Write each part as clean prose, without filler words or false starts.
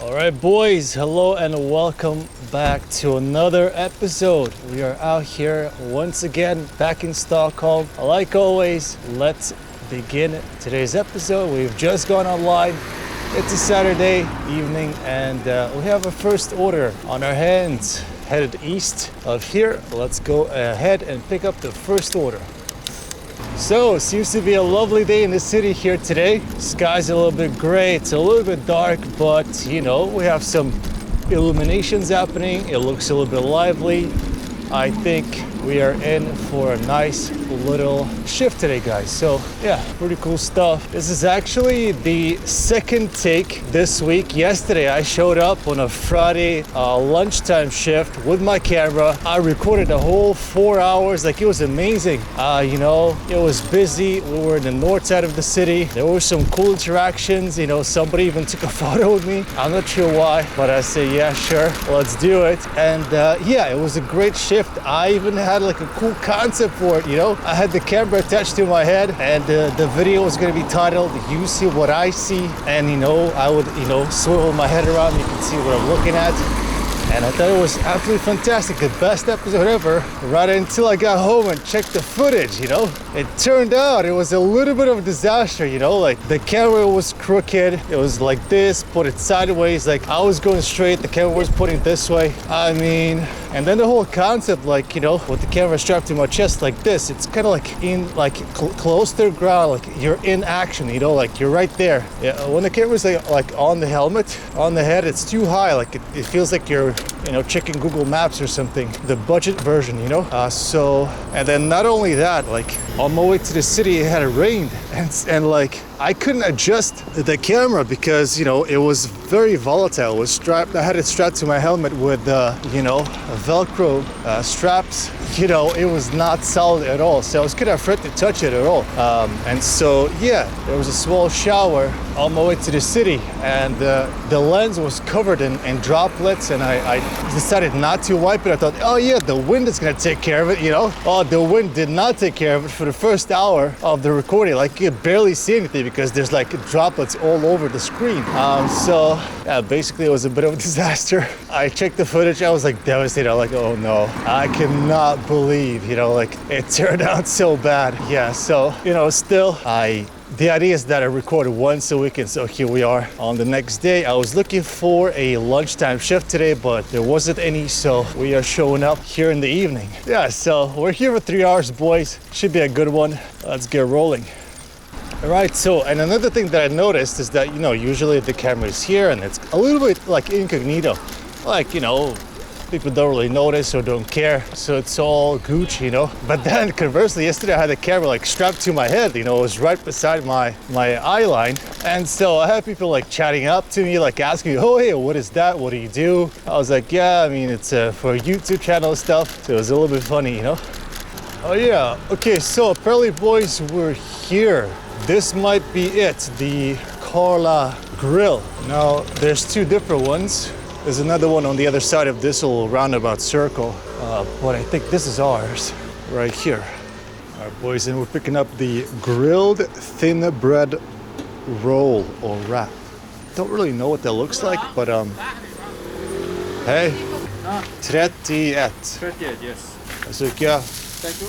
All right, boys, hello and welcome back to another episode. We are out here once again, back in Stockholm. Like always, let's begin today's episode. We've just gone online. It's a Saturday evening and we have a first order on our hands, headed east of here. Let's go ahead and pick up the first order. So, seems to be a lovely day in the city here today. Sky's a little bit gray, it's a little bit dark, but you know, we have some illuminations happening. It looks a little bit lively. I think we are in for a nice little shift today, guys. So yeah, pretty cool stuff. This is actually the second take this week. Yesterday I showed up on a Friday lunchtime shift with my camera. I recorded a whole 4 hours. Like, it was amazing. You know, it was busy. We were in the north side of the city. There were some cool interactions. You know, somebody even took a photo with me. I'm not sure why, but I said, yeah, sure, let's do it. And yeah, it was a great shift. I even had like a cool concept for it, you know. I had the camera attached to my head and the video was going to be titled "You See What I See," and you know, I would, you know, swivel my head around, you can see what I'm looking at. And I thought it was absolutely fantastic, the best episode ever, right until I got home and checked the footage, you know. It turned out it was a little bit of a disaster, you know, like the camera was crooked, it was like this, put it sideways, like I was going straight, the camera was putting this way. I mean, and then the whole concept, like, you know, with the camera strapped to my chest like this, it's kind of like in, like close to the ground, like you're in action, you know, like you're right there. Yeah, when the camera's like on the helmet, on the head, it's too high, like it feels like you're, you know, checking Google Maps or something, the budget version, you know. So, and then not only that, like on my way to the city, it had rained, and like I couldn't adjust the camera because, you know, it was very volatile. It was strapped, I had it strapped to my helmet with, you know, Velcro straps. You know, it was not solid at all. So I was kind of afraid to touch it at all. And so, yeah, there was a small shower on my way to the city, and the lens was covered in droplets, and I decided not to wipe it. I thought, oh yeah, the wind is gonna take care of it, you know. Oh, the wind did not take care of it for the first hour of the recording. Like, you could barely see anything because there's like droplets all over the screen. So yeah, basically it was a bit of a disaster. I checked the footage, I was like devastated. I'm like, oh no, I cannot believe, you know, like it turned out so bad. Yeah, so, you know, still, the idea is that I recorded once a week, and so here we are on the next day. I was looking for a lunchtime shift today, but there wasn't any, so we are showing up here in the evening. Yeah, so we're here for 3 hours, boys. Should be a good one. Let's get rolling. All right, so, and another thing that I noticed is that, you know, usually the camera is here and it's a little bit like incognito. Like, you know, people don't really notice or don't care, so it's all Gucci, you know. But then conversely, yesterday I had the camera like strapped to my head, you know, it was right beside my eye line. And so I had people like chatting up to me, like asking me, oh hey, what is that? What do you do? I was like, yeah, I mean, it's for YouTube channel stuff. So it was a little bit funny, you know. Oh yeah, okay, so apparently, boys, we're here. This might be it, the Karlagrill. Now, there's two different ones. There's another one on the other side of this little roundabout circle, but I think this is ours, right here. All right, boys, and we're picking up the grilled thin bread roll or wrap. Don't really know what that looks like, but hey, 31. 38, yes. Thank you.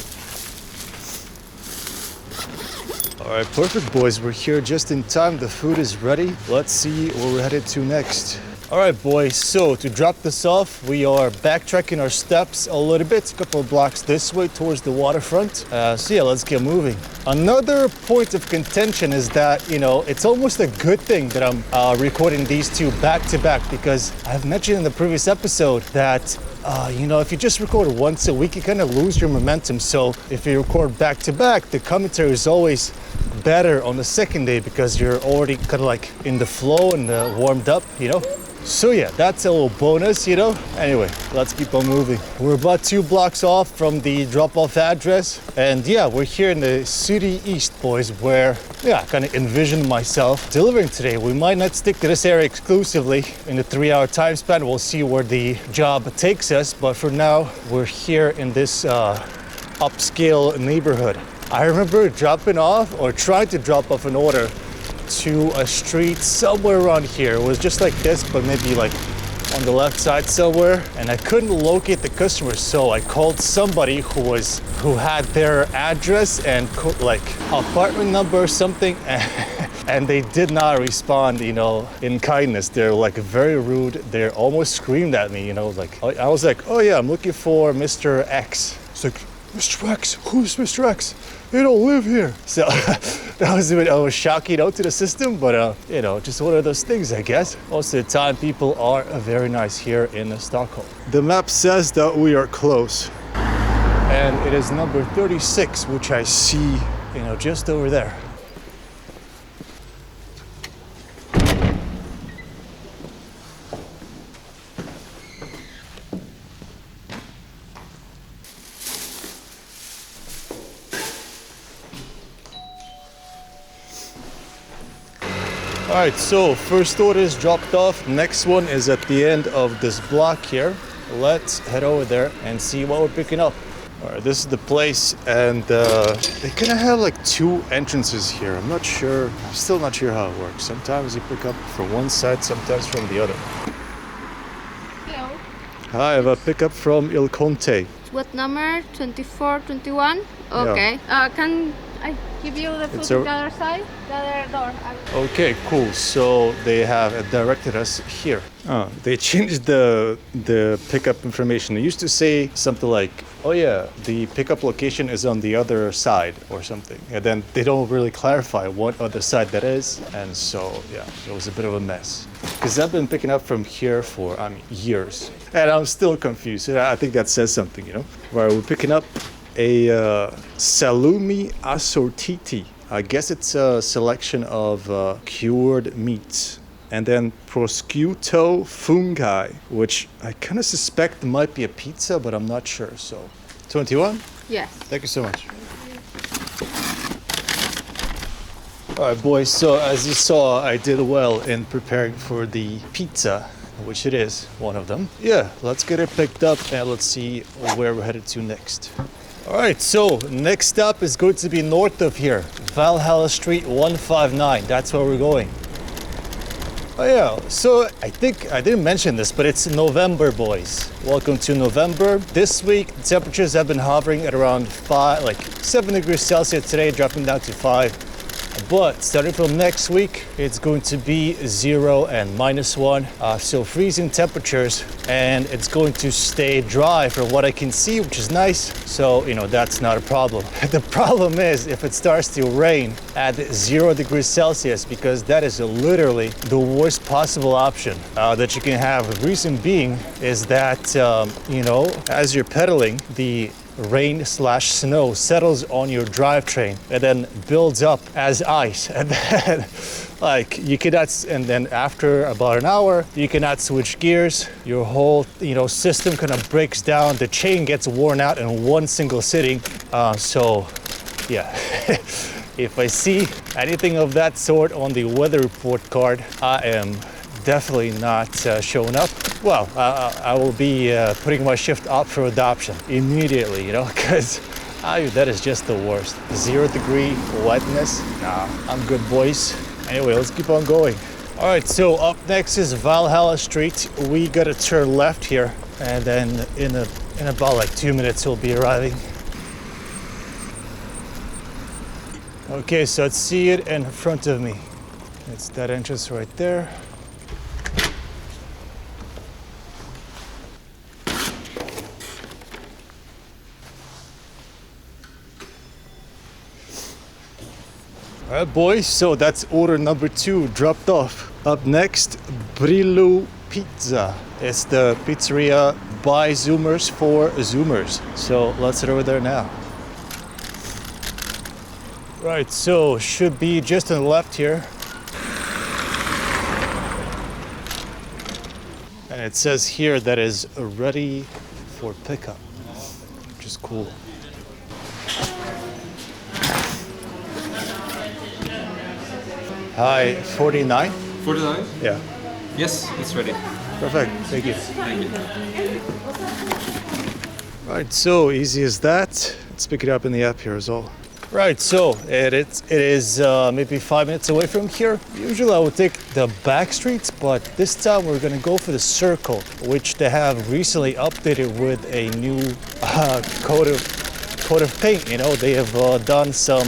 All right, perfect, boys. We're here just in time. The food is ready. Let's see where we're headed to next. All right, boys, so to drop this off, we are backtracking our steps a little bit, a couple of blocks this way towards the waterfront. So yeah, let's get moving. Another point of contention is that, you know, it's almost a good thing that I'm recording these two back to back, because I've mentioned in the previous episode that you know, if you just record once a week, you kind of lose your momentum. So if you record back to back, the commentary is always better on the second day because you're already kind of like in the flow and warmed up, you know. So yeah, that's a little bonus, you know. Anyway, let's keep on moving. We're about 2 blocks off from the drop-off address. And yeah, we're here in the city east, boys, where, yeah, I kind of envisioned myself delivering today. We might not stick to this area exclusively in the 3-hour time span. We'll see where the job takes us. But for now, we're here in this upscale neighborhood. I remember dropping off or trying to drop off an order to a street somewhere around here. It was just like this, but maybe like on the left side somewhere, and I couldn't locate the customer, so I called somebody who had their address and like apartment number or something, and they did not respond, you know, in kindness. They're like very rude. They almost screamed at me, you know, like I was like, oh yeah, I'm looking for Mr. X. It's like, Mr. X? Who's Mr. X? They don't live here. So that was a bit shocking out to the system, but you know, just one of those things, I guess. Most of the time, people are very nice here in Stockholm. The map says that we are close, and it is number 36, which I see, you know, just over there. All right, so first order is dropped off. Next one is at the end of this block here. Let's head over there and see what we're picking up. All right, this is the place, and they kind of have like two entrances here. I'm still not sure how it works. Sometimes you pick up from one side, sometimes from the other. Hello. Hi, I have a pickup from Il Conte. What number? 24, 21? Okay. Can I give you the food to the other side? The other door. Okay, cool. So they have directed us here. They changed the pickup information. They used to say something like, oh yeah, the pickup location is on the other side or something. And then they don't really clarify what other side that is. And so, yeah, it was a bit of a mess. Because I've been picking up from here for, years. And I'm still confused. I think that says something, you know. Where we're picking up a salumi assortiti. I guess it's a selection of cured meats. And then prosciutto fungi, which I kind of suspect might be a pizza, but I'm not sure. So, 21? Yes. Thank you so much. All right, boys. So as you saw, I did well in preparing for the pizza, which it is one of them. Yeah, let's get it picked up and let's see where we're headed to next. All right, so next stop is going to be north of here, Valhalla Street 159. That's where we're going. Oh yeah, so I think I didn't mention this, but it's November, boys. Welcome to November. This week, the temperatures have been hovering at around 7 degrees Celsius today, dropping down to 5. But starting from next week, it's going to be 0 and -1. So freezing temperatures, and it's going to stay dry from what I can see, which is nice. So, you know, that's not a problem. The problem is if it starts to rain at 0 degrees Celsius, because that is literally the worst possible option that you can have. The reason being is that, you know, as you're pedaling, the rain/snow settles on your drivetrain and then builds up as ice, and then like you cannot, and then after about an hour you cannot switch gears. Your whole, you know, system kind of breaks down. The chain gets worn out in one single sitting. So yeah. If I see anything of that sort on the weather report card, I am definitely not showing up. Well, I will be putting my shift up for adoption immediately, you know, because that is just the worst. 0 degree wetness. Nah, I'm good, boys. Anyway, let's keep on going. All right, so up next is Valhalla Street. We gotta turn left here, and then in about like 2 minutes we'll be arriving. Okay, so let's see it in front of me. It's that entrance right there. All right, boys, so that's order number 2 dropped off. Up next, Brillo Pizza. It's the pizzeria by Zoomers for Zoomers. So let's head over there now. Right, so should be just on the left here. And it says here that is ready for pickup, which is cool. Hi, 49? 49? Yeah. Yes, it's ready. Perfect, thank you. Thank you. Right, so easy as that. Let's pick it up in the app here as well. Right, so it is maybe 5 minutes away from here. Usually I would take the back streets, but this time we're gonna go for the circle, which they have recently updated with a new coat of paint. You know, they have done some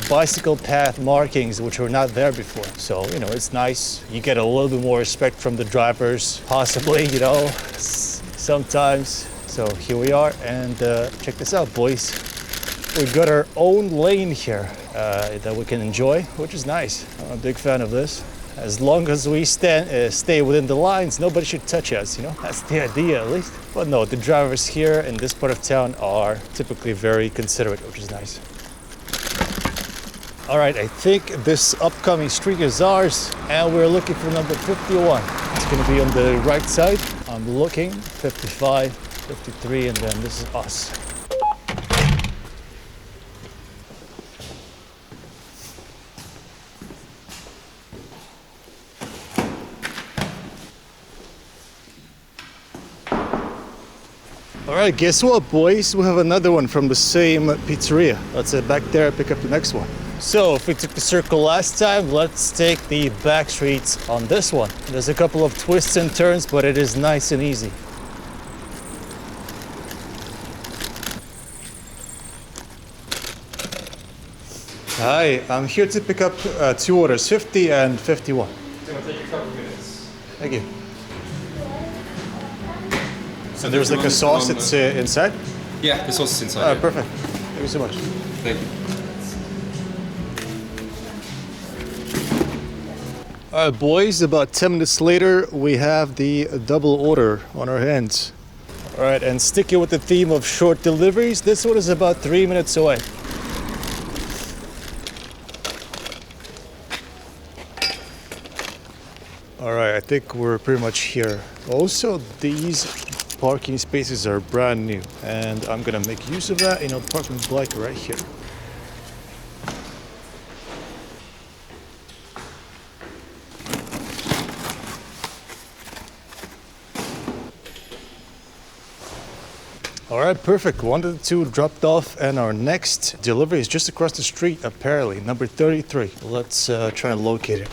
bicycle path markings which were not there before. So, you know, it's nice. You get a little bit more respect from the drivers, possibly, you know, sometimes. So here we are, and check this out, boys. We've got our own lane here that we can enjoy, which is nice. I'm a big fan of this. As long as we stay within the lines, nobody should touch us, you know? That's the idea, at least. But no, the drivers here in this part of town are typically very considerate, which is nice. All right, I think this upcoming street is ours, and we're looking for number 51. It's gonna be on the right side. I'm looking, 55, 53, and then this is us. All right, guess what, boys? We have another one from the same pizzeria. Let's head back there and pick up the next one. So if we took the circle last time, let's take the back streets on this one. There's a couple of twists and turns, but it is nice and easy. Hi, I'm here to pick up 2 orders, 50 and 51. It's gonna take a couple minutes. Thank you. So there's like a sauce that's inside? Yeah, the sauce is inside. Yeah. Perfect. Thank you so much. Thank you. All right, boys, about 10 minutes later, we have the double order on our hands. All right, and sticking with the theme of short deliveries, this one is about 3 minutes away. All right, I think we're pretty much here. Also, these parking spaces are brand new, and I'm gonna make use of that, you know, park my bike right here. All right, perfect. 1 to 2 dropped off, and our next delivery is just across the street, apparently, number 33. Let's try and locate it.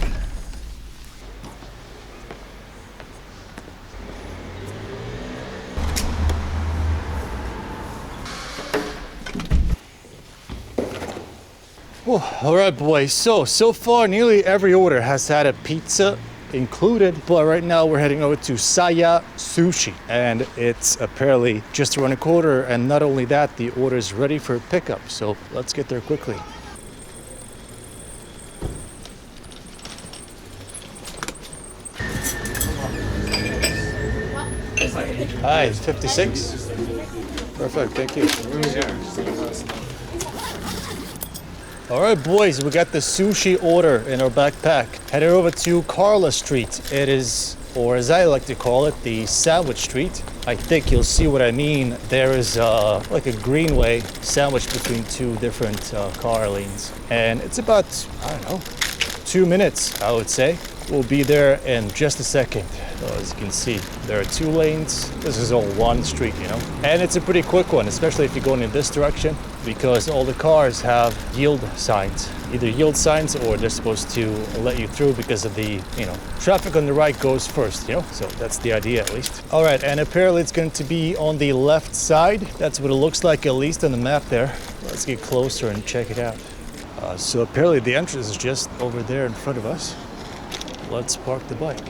Oh, all right, boys. So far, nearly every order has had a pizza included, but right now we're heading over to Saya Sushi, and it's apparently just around the corner. And not only that, the order is ready for pickup. So let's get there quickly. Hi, 56. Perfect. Thank you. All right, boys, we got the sushi order in our backpack. Headed over to Karla Street. It is, or as I like to call it, the sandwich street. I think you'll see what I mean. There is like a greenway sandwiched between 2 different car lanes. And it's about, I don't know, 2 minutes, I would say. We'll be there in just a second. As you can see, there are 2 lanes. This is all one street, you know. And it's a pretty quick one, especially if you're going in this direction, because all the cars have yield signs. Either yield signs or they're supposed to let you through because of the, you know, traffic on the right goes first, you know. So that's the idea, at least. All right, and apparently it's going to be on the left side. That's what it looks like, at least on the map there. Let's get closer and check it out. So apparently the entrance is just over there in front of us. Let's park the bike.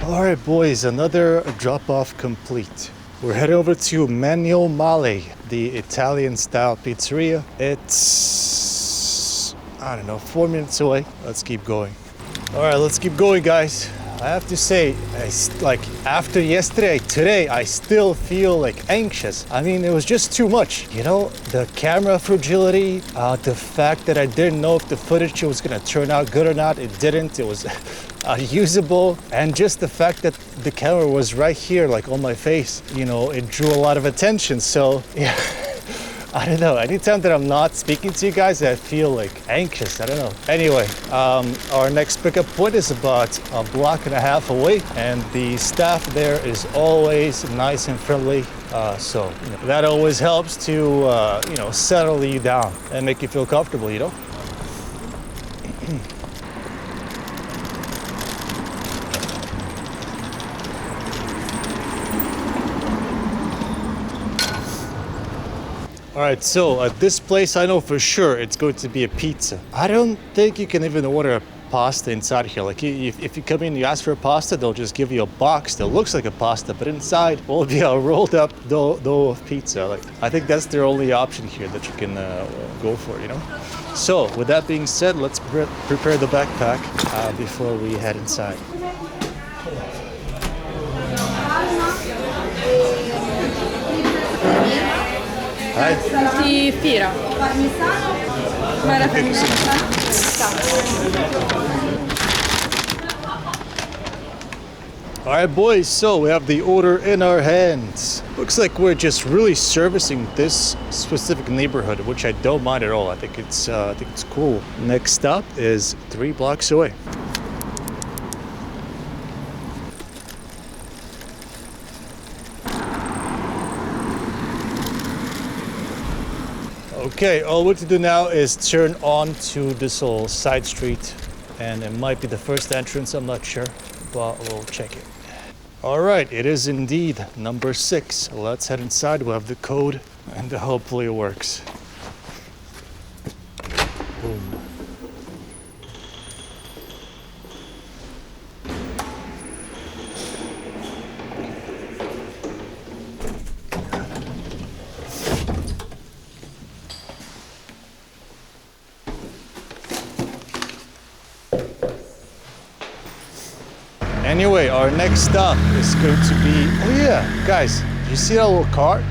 All right, boys, another drop-off complete. We're heading over to Meno, the Italian-style pizzeria. It's, I don't know, 4 minutes away. Let's keep going. All right, let's keep going, guys. I have to say, like after yesterday, today, I still feel like anxious. I mean, it was just too much. You know, the camera fragility, the fact that I didn't know if the footage was gonna turn out good or not. It didn't. It was unusable. And just the fact that the camera was right here, like on my face, you know, it drew a lot of attention. So, yeah. I don't know, anytime that I'm not speaking to you guys, I feel like anxious, I don't know. Anyway, our next pickup point is about a block and a half away, and the staff there is always nice and friendly. So you know, that always helps to, you know, settle you down and make you feel comfortable, you know? All right, so at this place, I know for sure it's going to be a pizza. I don't think you can even order a pasta inside here. Like if you come in and you ask for a pasta, they'll just give you a box that looks like a pasta, but inside will be a rolled up dough of pizza. Like I think that's their only option here that you can go for, you know? So with that being said, let's prepare the backpack before we head inside. Hi. 24. All right, boys, so we have the order in our hands. Looks like we're just really servicing this specific neighborhood, which I don't mind at all. I think it's cool. Next stop is 3 blocks away. Okay, all we have to do now is turn on to this little side street, and it might be the first entrance, I'm not sure, but we'll check it. All right, it is indeed number 6. Let's head inside, we'll have the code, and hopefully it works. Boom. Anyway, our next stop is going to be, oh yeah, guys, you see that little car?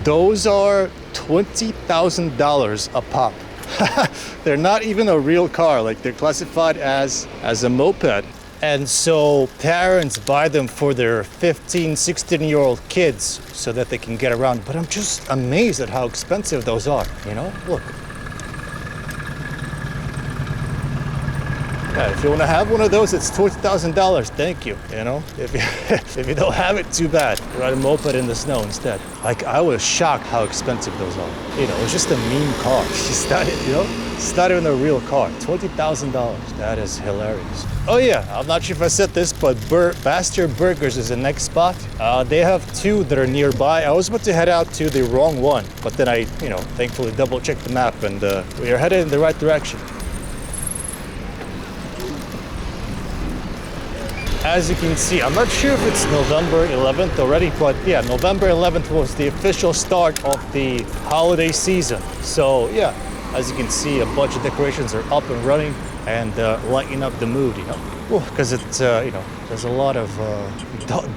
Those are $20,000 a pop. They're not even a real car, like they're classified as a moped. And so parents buy them for their 15, 16-year-old kids so that they can get around. But I'm just amazed at how expensive those are, you know? Look. Yeah, if you want to have one of those, it's $20,000. Thank you. You know, if you don't have it, too bad. Ride a moped in the snow instead. Like I was shocked how expensive those are. You know, it's just a meme car. It's not, you know, it's not even a real car. $20,000. That is hilarious. Oh yeah, I'm not sure if I said this, but Bastard Burgers is the next spot. They have 2 that are nearby. I was about to head out to the wrong one, but then I, you know, thankfully double-checked the map, and we are headed in the right direction. As you can see, I'm not sure if it's November 11th already, but yeah, November 11th was the official start of the holiday season. So yeah, as you can see, a bunch of decorations are up and running and lighting up the mood, you know. Because it's, you know, there's a lot of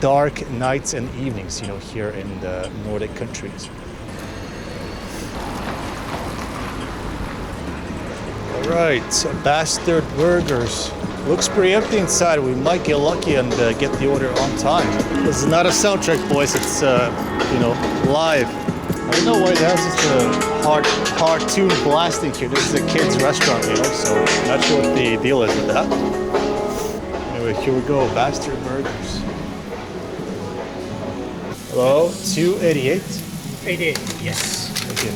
dark nights and evenings, you know, here in the Nordic countries. All right, so Bastard Burgers. Looks pretty empty inside. We might get lucky and get the order on time. This is not a soundtrack, boys. It's, you know, live. I don't know why it has such a hard tune blasting here. This is a kid's restaurant, you know, so not sure what the deal is with that. Anyway, here we go. Bastard Burgers. Hello, 288? 88, yes. Thank you.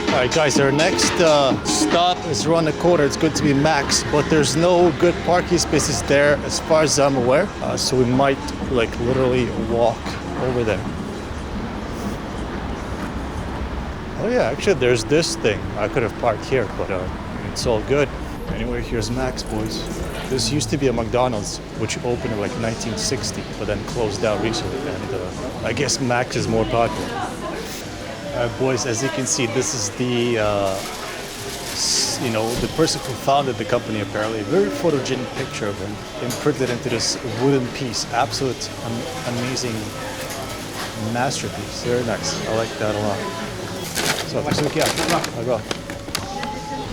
All right, guys, our next stop is around the corner. It's going to be Max, but there's no good parking spaces there as far as I'm aware. So we might like literally walk over there. Oh yeah, actually there's this thing. I could have parked here, but it's all good. Anyway, here's Max, boys. This used to be a McDonald's, which opened in like 1960, but then closed down recently. And I guess Max is more popular. Boys, as you can see, this is the the person who founded the company. Apparently, a very photogenic picture of him, imprinted into this wooden piece. Absolute amazing masterpiece. Very nice. I like that a lot. So, I'll go.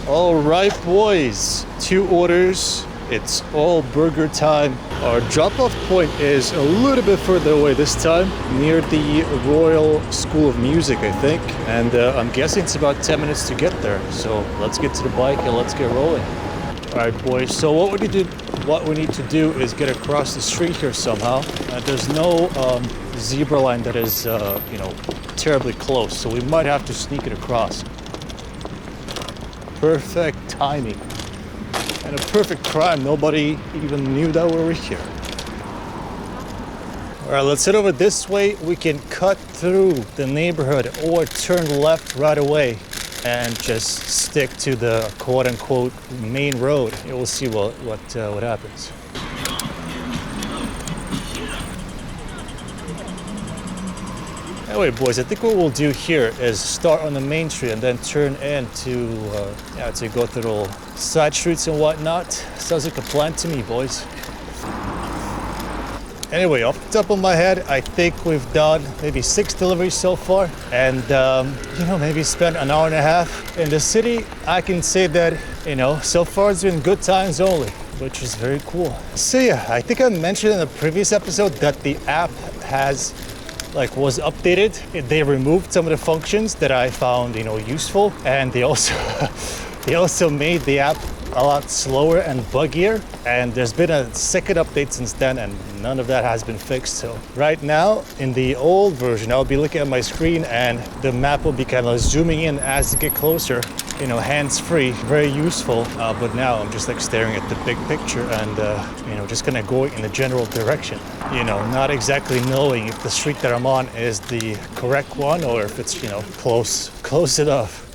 All right, boys. 2 orders. It's all burger time. Our drop-off point is a little bit further away this time, near the Royal School of Music, I think. And I'm guessing it's about 10 minutes to get there. So let's get to the bike and let's get rolling. All right, boys. So what we need to do is get across the street here somehow. There's no zebra line that is, terribly close, so we might have to sneak it across. Perfect timing. And a perfect crime. Nobody even knew that we were here. All right, let's head over this way. We can cut through the neighborhood or turn left right away and just stick to the quote-unquote main road. We'll see what happens. Anyway, boys, I think what we'll do here is start on the main street and then turn in to go through all side streets and whatnot. Sounds like a plan to me, boys. Anyway, off the top of my head, I think we've done maybe 6 deliveries so far, and maybe spent an hour and a half in the city. I can say that so far it's been good times only, which is very cool. So yeah, I think I mentioned in the previous episode that the app was updated. They removed some of the functions that I found useful, and they also made the app a lot slower and buggier, and there's been a second update since then, and none of that has been fixed. So right now in the old version, I'll be looking at my screen and the map will be kind of zooming in as you get closer, hands-free, very useful. But now I'm just staring at the big picture and just kind of going in the general direction, not exactly knowing if the street that I'm on is the correct one or if it's close enough.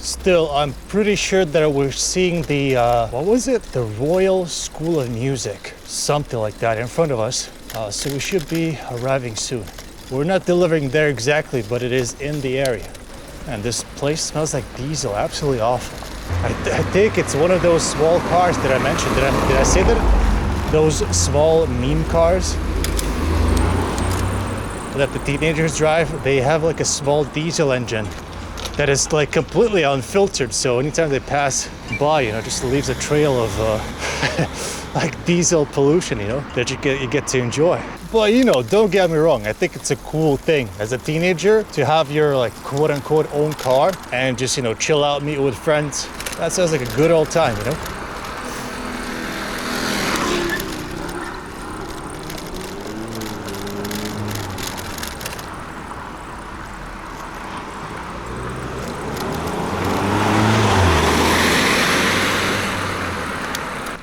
Still, I'm pretty sure that we're seeing the, the Royal School of Music, something like that in front of us. So we should be arriving soon. We're not delivering there exactly, but it is in the area. And this place smells like diesel, absolutely awful. I think it's one of those small cars that I mentioned. Did I say that? Those small meme cars that the teenagers drive, they have a small diesel engine that is completely unfiltered, so anytime they pass by, just leaves a trail of diesel pollution, that you get to enjoy. But don't get me wrong, I think it's a cool thing as a teenager to have your quote-unquote own car and just chill out, meet with friends. That sounds like a good old time,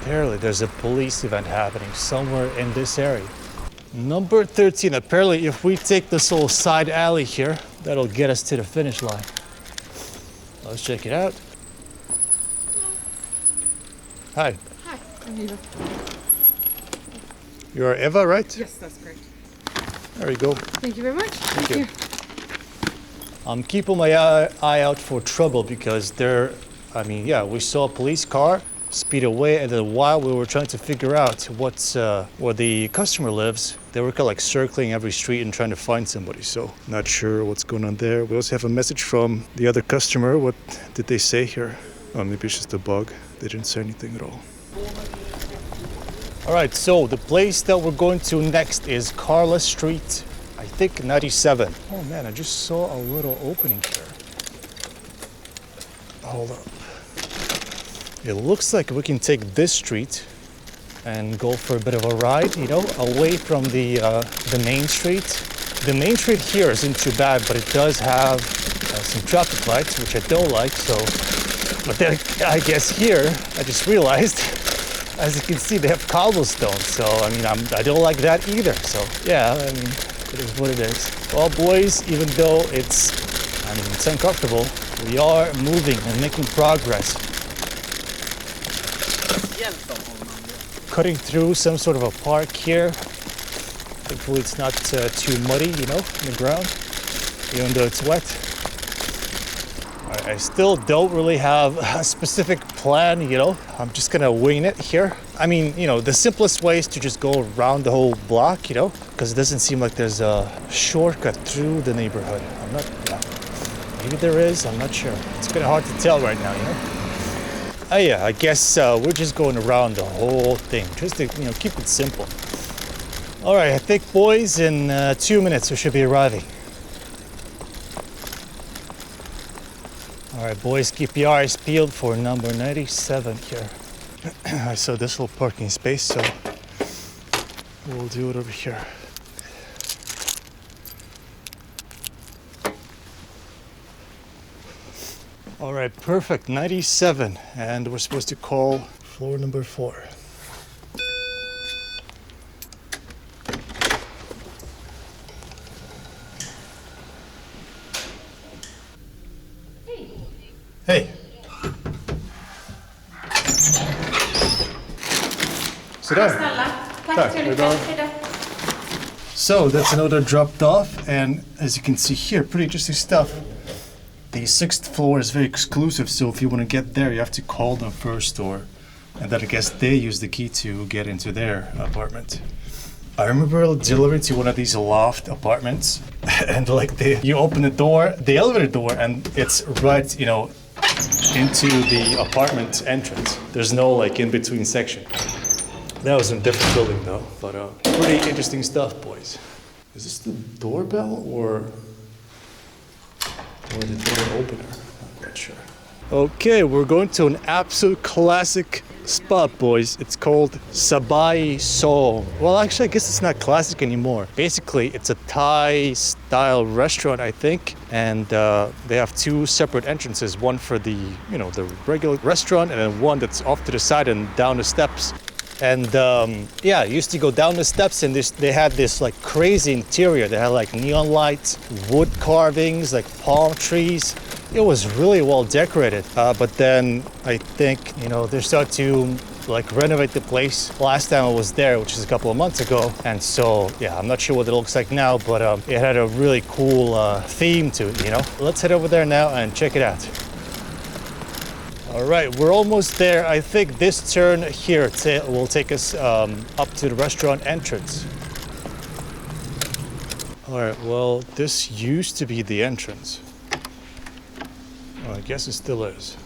Apparently there's a police event happening somewhere in this area. Number 13, apparently if we take this little side alley here, that'll get us to the finish line. Let's check it out. Hi. Hi, I'm Eva. You are Eva, right? Yes, that's correct. There you go. Thank you very much. Thank you. I'm keeping my eye out for trouble because we saw a police car speed away, and then while we were trying to figure out where the customer lives, they were kind of circling every street and trying to find somebody. So not sure what's going on there. We also have a message from the other customer. What did they say here? Oh, maybe it's just a bug. They didn't say anything at all. All right, so the place that we're going to next is Carla Street, I think 97. Oh man, I just saw a little opening here. Hold up. It looks like we can take this street and go for a bit of a ride, away from the main street. The main street here isn't too bad, but it does have some traffic lights, which I don't like. But then I guess here, I just realized, as you can see, they have cobblestone. So, I don't like that either. So, yeah, it is what it is. Well, boys, even though it's uncomfortable, we are moving and making progress. Cutting through some sort of a park here. Hopefully it's not too muddy, you know, in the ground, even though it's wet. I still don't really have a specific plan, you know. I'm just gonna wing it here. I mean, you know, the simplest way is to just go around the whole block, you know, because it doesn't seem like there's a shortcut through the neighborhood. I'm not, maybe there is, I'm not sure. It's kind of hard to tell right now, you know. Oh yeah, I guess we're just going around the whole thing, just to, you know, keep it simple. All right, I think, boys, in 2 minutes we should be arriving. All right, boys, keep your eyes peeled for number 97 here. I saw this little parking space, so we'll do it over here. All right, perfect, 97. And we're supposed to call floor number 4. Hey. Sit down. So that's an order dropped off, and as you can see here, pretty interesting stuff. The 6th floor is very exclusive, so if you want to get there, you have to call them first, and then I guess they use the key to get into their apartment. I remember delivering to one of these loft apartments, and like you open the door, the elevator door, and it's right, you know, into the apartment entrance. There's no like in between section. That was in a different building though, but pretty interesting stuff, boys. Is this the doorbell or the door opener? I'm not sure. Okay, we're going to an absolute classic spot, boys. It's called Sabai Soong. Well, actually, I guess it's not classic anymore. Basically, it's a Thai-style restaurant, I think, and they have 2 separate entrances. One for the, you know, the regular restaurant, and then one that's off to the side and down the steps. And yeah, I used to go down the steps, and they had this like crazy interior. They had like neon lights, wood carvings, like palm trees. It was really well decorated, but then I think, you know, they started to like renovate the place. Last time I was there, which is a couple of months ago, and so yeah, I'm not sure what it looks like now, but it had a really cool theme to it, you know. Let's head over there now and check it out. All right, we're almost there. I think this turn here will take us up to the restaurant entrance. All right, well, this used to be the entrance. Well, I guess it still is.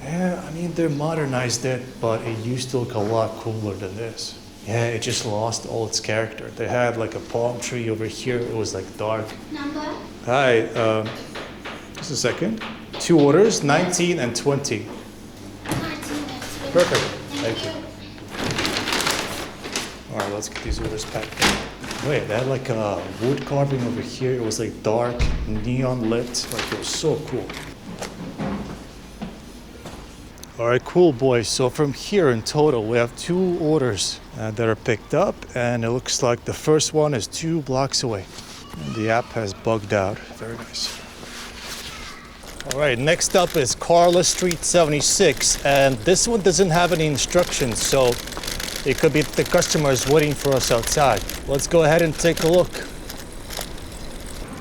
Yeah, I mean, they modernized it, but it used to look a lot cooler than this. Yeah, it just lost all its character. They had like a palm tree over here. It was like dark. Number? Hi, just a second. 2 orders, 19 and 20. 19 and 20. Perfect, thank you. All right, let's get these orders packed. Wait, they had like a wood carving over here. It was like dark, neon lit. Like, it was so cool. All right, cool, boys. So from here in total, we have 2 orders that are picked up, and it looks like the first one is 2 blocks away. And the app has bugged out. Very nice. All right, next up is Karlagrill Street 76, and this one doesn't have any instructions, so it could be the customer is waiting for us outside. Let's go ahead and take a look.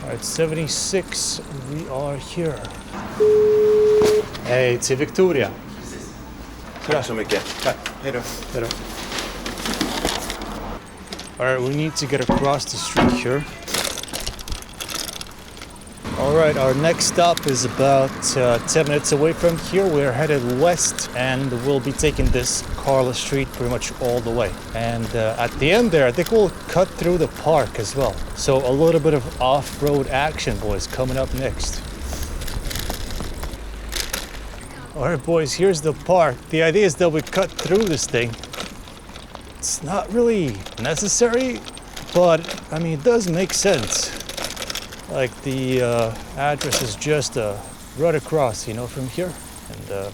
All right, 76, we are here. Hey, it's Victoria. Tack så mycket. Hej då. All right, we need to get across the street here. All right, our next stop is about 10 minutes away from here. We're headed west, and we'll be taking this Karlagrill Street pretty much all the way. And at the end there, I think we'll cut through the park as well. So a little bit of off-road action, boys, coming up next. All right, boys, here's the park. The idea is that we cut through this thing. It's not really necessary, but I mean, it does make sense. Like the address is just right across, you know, from here. And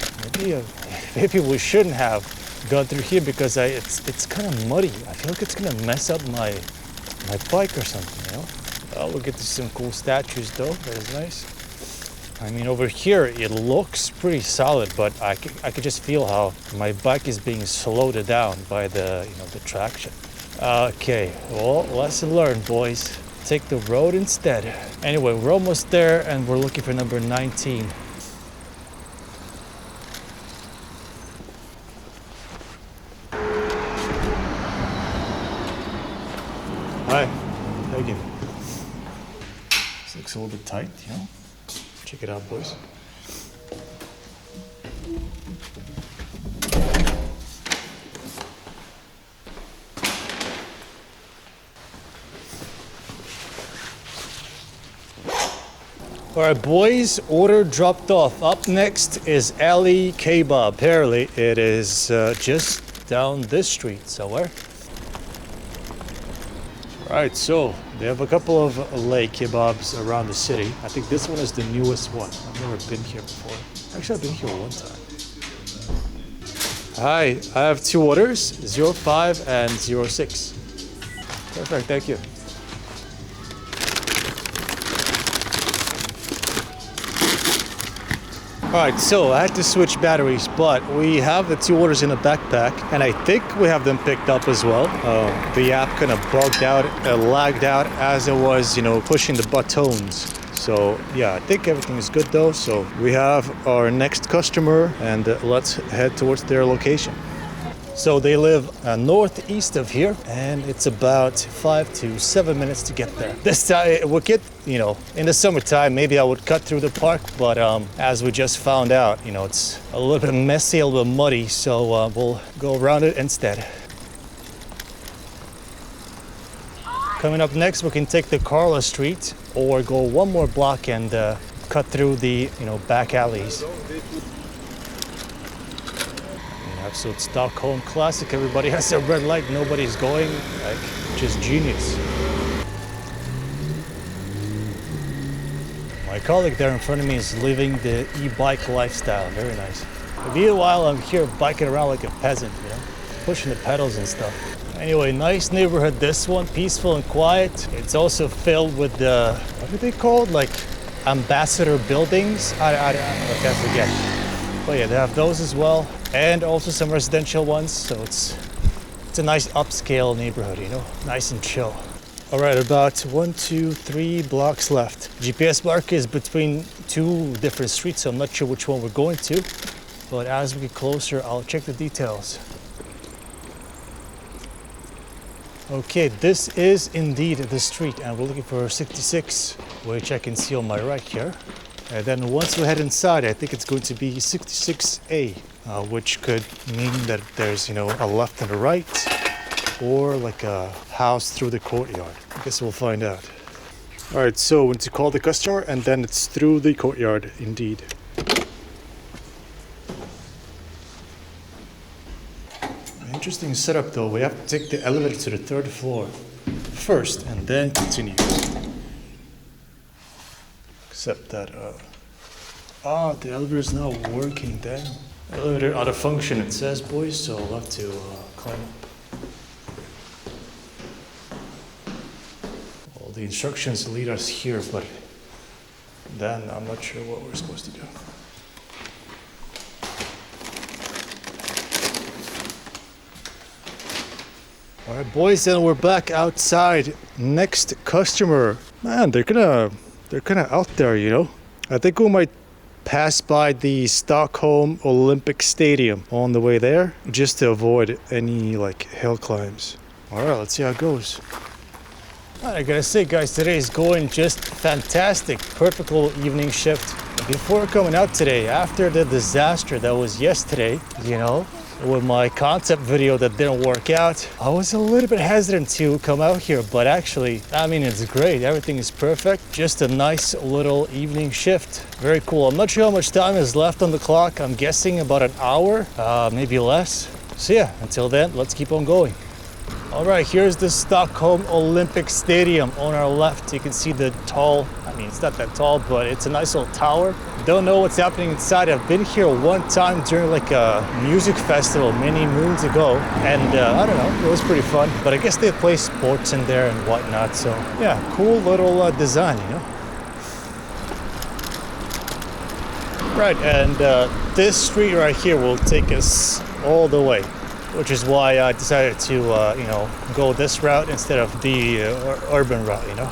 maybe we shouldn't have gone through here because it's kind of muddy. I feel like it's gonna mess up my bike or something, you know. Oh, we'll get to some cool statues though. That is nice. I mean, over here it looks pretty solid, but I could just feel how my bike is being slowed down by the, you know, the traction. Okay, well, lesson learned, boys. Take the road instead. Anyway, we're almost there and we're looking for number 19. Hi, thank you. This looks a little bit tight, you know? Check it out, boys. All right, boys, order dropped off. Up next is Ali Kebab. Apparently, it is just down this street somewhere. All right, so they have a couple of lay kebabs around the city. I think this one is the newest one. I've never been here before. Actually, I've been here one time. Hi, I have 2 orders, 05 and 06. Perfect, thank you. Alright, so I had to switch batteries, but we have the 2 orders in a backpack, and I think we have them picked up as well. The app kind of bugged out, lagged out as it was, you know, pushing the buttons. So yeah, I think everything is good though. So we have our next customer, and let's head towards their location. So they live northeast of here, and it's about 5 to 7 minutes to get there. This time it would get, you know, in the summertime, maybe I would cut through the park, but as we just found out, you know, it's a little bit messy, a little bit muddy, so we'll go around it instead. Coming up next, we can take the Karla Street or go one more block and cut through the, you know, back alleys. Absolute Stockholm classic. Everybody has a red light, nobody's going. Like, just genius. My colleague there in front of me is living the e-bike lifestyle. Very nice. Meanwhile, I'm here biking around like a peasant, you know, pushing the pedals and stuff. Anyway, nice neighborhood, this one, peaceful and quiet. It's also filled with the, what are they called? Like ambassador buildings? I forget. But yeah, they have those as well. And also some residential ones, so it's a nice upscale neighborhood, you know, nice and chill. All right, about 1, 2, 3 blocks left. GPS mark is between 2 different streets, so I'm not sure which one we're going to. But as we get closer, I'll check the details. Okay, this is indeed the street, and we're looking for 66, which I can see on my right here. And then once we head inside, I think it's going to be 66A, which could mean that there's, you know, a left and a right, or like a house through the courtyard. I guess we'll find out. All right, so we need to call the customer, and then it's through the courtyard, indeed. Interesting setup though. We have to take the elevator to the 3rd floor first and then continue. Except that, the elevator is not working then. Elevator out of function, it says, boys, so we'll have to climb up. Well, the instructions lead us here, but then I'm not sure what we're supposed to do. All right, boys, and we're back outside. Next customer. Man, they're kind of out there, you know. I think we might pass by the Stockholm Olympic Stadium on the way there, just to avoid any like hill climbs. All right, let's see how it goes. I gotta say, guys, today is going just fantastic. Perfect little evening shift. Before coming out today, after the disaster that was yesterday, you know, with my concept video that didn't work out, I was a little bit hesitant to come out here, but actually, I mean, it's great. Everything is perfect. Just a nice little evening shift. Very cool. I'm not sure how much time is left on the clock. I'm guessing about an hour, maybe less. So yeah, until then, let's keep on going. All right, here's the Stockholm Olympic Stadium. On our left, you can see the tall, I mean, it's not that tall, but it's a nice little tower. Don't know what's happening inside. I've been here one time during like a music festival many moons ago, and I don't know, it was pretty fun. But I guess they play sports in there and whatnot, so yeah, cool little design, you know? Right, and this street right here will take us all the way. which is why I decided to, you know, go this route instead of the urban route, you know.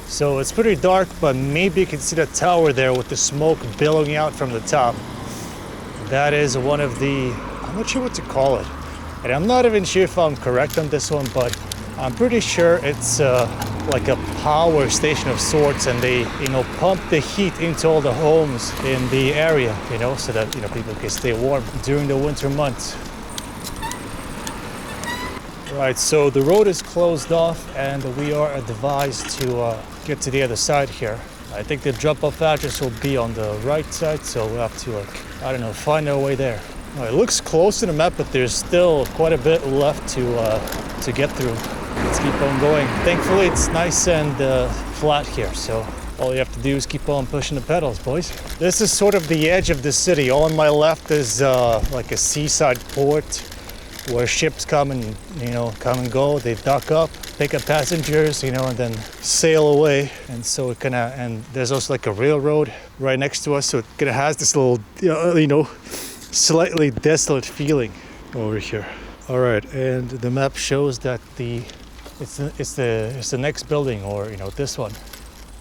So it's pretty dark, but maybe you can see the tower there with the smoke billowing out from the top. That is one of the, I'm not sure what to call it. And I'm not even sure if I'm correct on this one, but I'm pretty sure it's like a power station of sorts, and they, you know, pump the heat into all the homes in the area, you know, so that, you know, people can stay warm during the winter months. Right, so the road is closed off and we are advised to get to the other side here. I think the drop-off address will be on the right side, so we'll have to, like, I don't know, find our way there. It looks close to the map, but there's still quite a bit left to get through. Let's keep on going. Thankfully, it's nice and flat here, so all you have to do is keep on pushing the pedals, boys. This is sort of the edge of the city. On my left is like a seaside port where ships come and, you know, come and go. They dock up, pick up passengers, you know, and then sail away. And so it kind of, and there's also like a railroad right next to us, so it kind of has this little, you know, slightly desolate feeling over here. All right, and the map shows that it's the next building, or, you know, this one.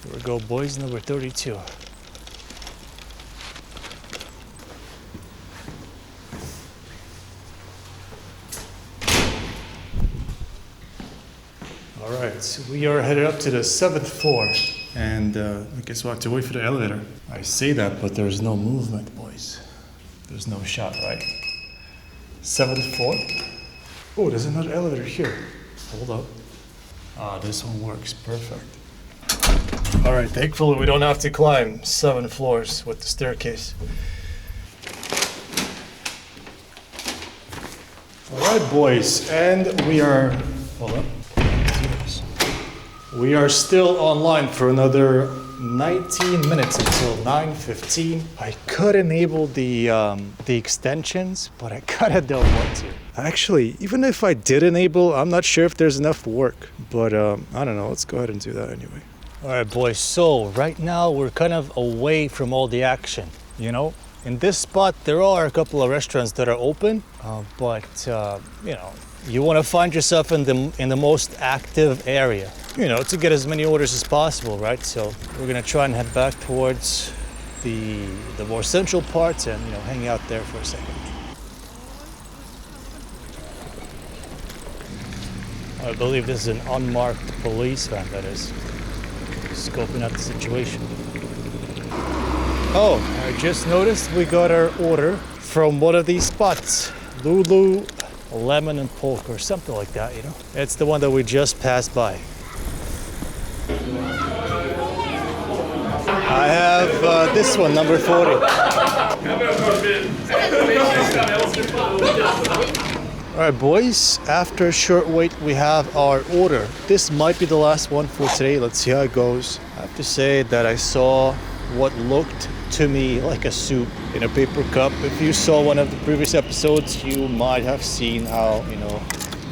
Here we go, boys, number 32. All right, so we are headed up to the 7th floor, and I guess we'll have to wait for the elevator. I say that, but there's no movement, boys. There's no shot, right? 7th floor. Oh, there's another elevator here. Hold up. Ah, this one works perfect. All right, thankfully we don't have to climb 7 floors with the staircase. All right, boys, and we are, hold up. We are still online for another 19 minutes until 9:15. I could enable the extensions, but I kinda don't want to. Actually, even if I did enable, I'm not sure if there's enough work. But I don't know, let's go ahead and do that anyway. All right, boys, so right now we're kind of away from all the action, you know? In this spot, there are a couple of restaurants that are open, but you know, you want to find yourself in the most active area, you know, to get as many orders as possible, right? So we're gonna try and head back towards the more central parts and, you know, hang out there for a second. I believe this is an unmarked police van that is scoping out the situation. Oh, I just noticed we got our order from one of these spots. Lulu, lemon and pork or something like that, you know? It's the one that we just passed by. I have this one, number 40. All right, boys, after a short wait, we have our order. This might be the last one for today. Let's see how it goes. I have to say that I saw what looked to me like a soup in a paper cup. If you saw one of the previous episodes, you might have seen how, you know,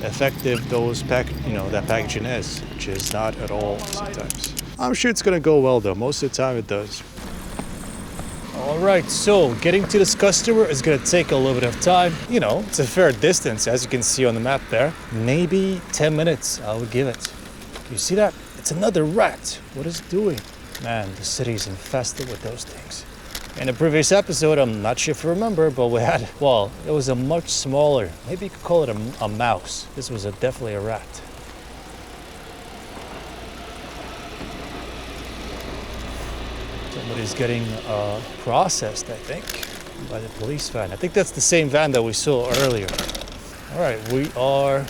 effective that packaging is, which is not at all sometimes. I'm sure it's gonna go well though. Most of the time it does. All right, so getting to this customer is gonna take a little bit of time. You know, it's a fair distance, as you can see on the map there. Maybe 10 minutes, I would give it. You see that? It's another rat. What is it doing? Man, the city's infested with those things. In the previous episode, I'm not sure if you remember, but we had, well, it was a much smaller, maybe you could call it a mouse. This was definitely a rat. Somebody's getting processed, I think, by the police van. I think that's the same van that we saw earlier. All right, we are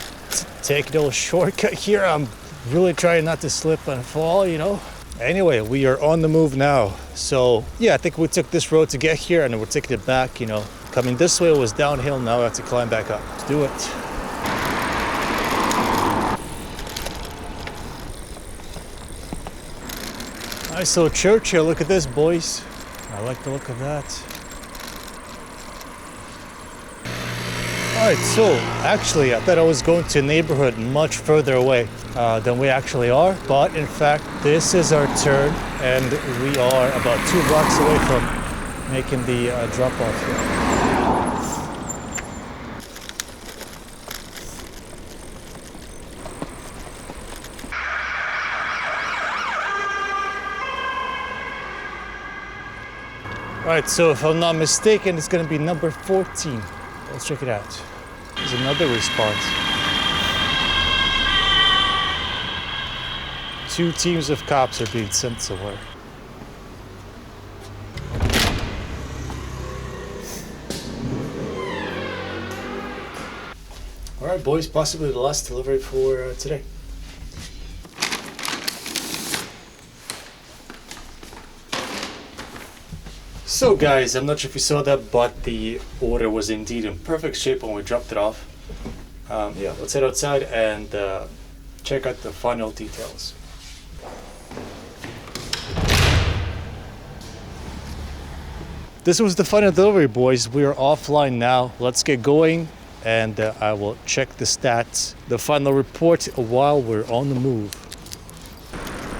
taking a little shortcut here. I'm really trying not to slip and fall, you know. Anyway, we are on the move now. So yeah, I think we took this road to get here and we're taking it back, you know. Coming this way was downhill, now I have to climb back up. Let's do it. Nice little church here. Look at this, boys. I like the look of that. All right, so actually I thought I was going to a neighborhood much further away than we actually are, but in fact this is our turn and we are about 2 blocks away from making the drop-off here. Alright, so if I'm not mistaken, it's gonna be number 14. Let's check it out. There's another response. 2 teams of cops are being sent somewhere. Alright boys, possibly the last delivery for today. So guys, I'm not sure if you saw that, but the order was indeed in perfect shape when we dropped it off. Yeah, let's head outside and check out the final details. This was the final delivery, boys. We are offline now. Let's get going and I will check the stats, the final report while we're on the move.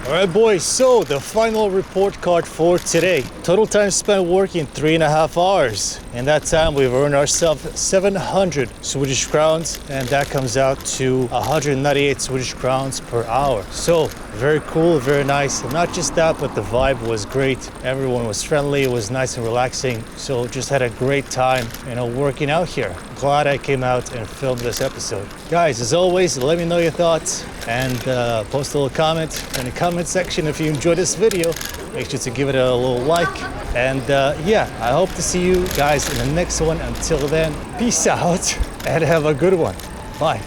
Alright boys, so the final report card for today. Total time spent working 3.5 hours. In that time we've earned ourselves 700 Swedish crowns and that comes out to 198 Swedish crowns per hour. So very cool, very nice. And not just that, but the vibe was great. Everyone was friendly, it was nice and relaxing. So just had a great time, working out here. Glad I came out and filmed this episode. Guys, as always, let me know your thoughts and post a little comment in the comment section if you enjoyed this video. Make sure to give it a little like. And yeah, I hope to see you guys in the next one. Until then, peace out and have a good one. Bye.